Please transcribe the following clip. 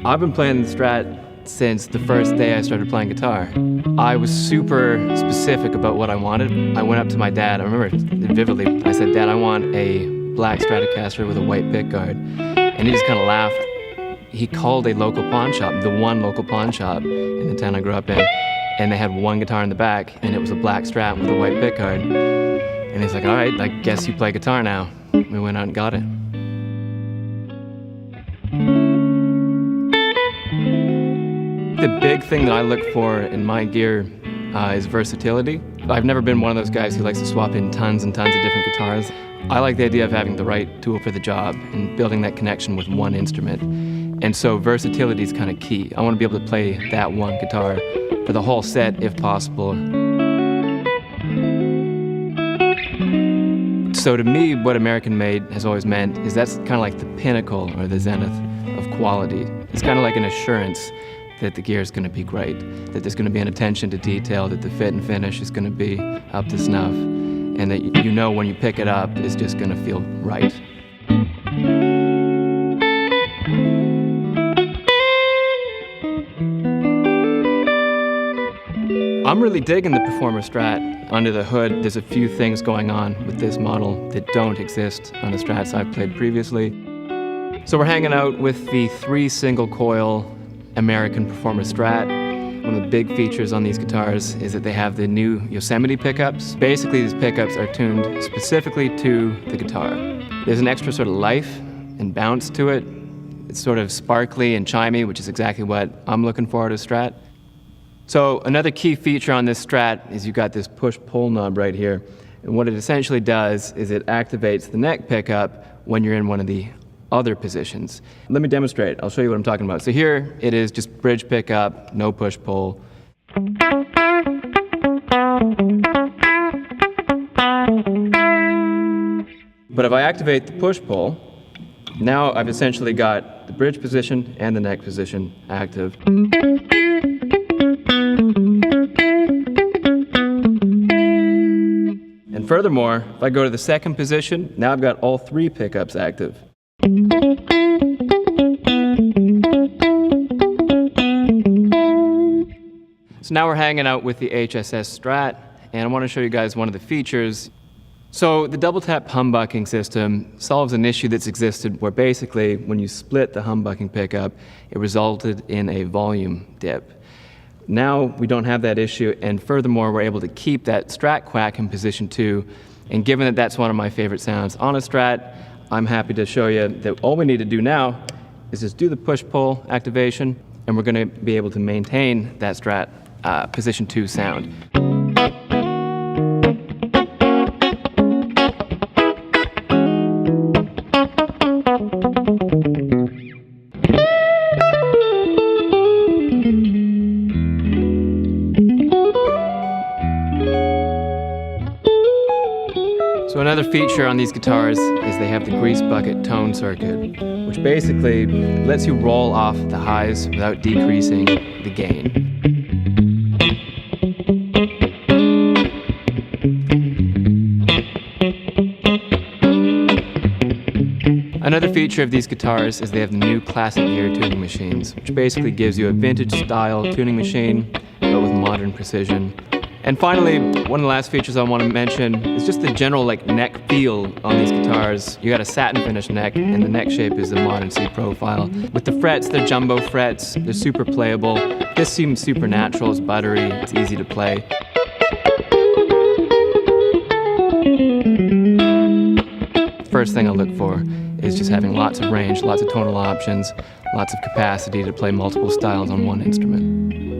I've been playing the Strat since the first day I started playing guitar. I was super specific about what I wanted. I went up to my dad, I remember it vividly. I said, "Dad, I want a black Stratocaster with a white pickguard." And he just kind of laughed. He called a local pawn shop, the one local pawn shop in the town I grew up in, and they had one guitar in the back, and it was a black Strat with a white pickguard. And he's like, "All right, I guess you play guitar now." We went out and got it. The big thing that I look for in my gear is versatility. I've never been one of those guys who likes to swap in tons and tons of different guitars. I like the idea of having the right tool for the job and building that connection with one instrument. And so versatility is kind of key. I want to be able to play that one guitar for the whole set if possible. So to me, what American made has always meant is that's kind of like the pinnacle or the zenith of quality. It's kind of like an assurance that the gear is going to be great, that there's going to be an attention to detail, that the fit and finish is going to be up to snuff, and that you know when you pick it up, it's just going to feel right. I'm really digging the Performer Strat. Under the hood, there's a few things going on with this model that don't exist on the Strats I've played previously. So we're hanging out with the 3 single coil American Performer Strat. One of the big features on these guitars is that they have the new Yosemite pickups. Basically, these pickups are tuned specifically to the guitar. There's an extra sort of life and bounce to it. It's sort of sparkly and chimey, which is exactly what I'm looking for at a Strat. So another key feature on this Strat is you've got this push-pull knob right here. And what it essentially does is it activates the neck pickup when you're in one of the other positions. Let me demonstrate. I'll show you what I'm talking about. So here it is just bridge pickup, no push-pull. But if I activate the push-pull, now I've essentially got the bridge position and the neck position active. And furthermore, if I go to the second position, now I've got all 3 pickups active. So now we're hanging out with the HSS Strat, and I want to show you guys one of the features. So the double tap humbucking system solves an issue that's existed where basically when you split the humbucking pickup, it resulted in a volume dip. Now we don't have that issue, and furthermore we're able to keep that Strat quack in position 2, and given that that's one of my favorite sounds on a Strat, I'm happy to show you that all we need to do now is just do the push-pull activation, and we're going to be able to maintain that Strat position 2 sound. So another feature on these guitars is they have the grease bucket tone circuit, which basically lets you roll off the highs without decreasing the gain. Another feature of these guitars is they have the new classic gear tuning machines, which basically gives you a vintage style tuning machine, but with modern precision. And finally, one of the last features I want to mention is just the general neck feel on these guitars. You got a satin finish neck, and the neck shape is the modern C profile. With the frets, they're jumbo frets, they're super playable. This seems super natural, it's buttery, it's easy to play. First thing I look for is just having lots of range, lots of tonal options, lots of capacity to play multiple styles on one instrument.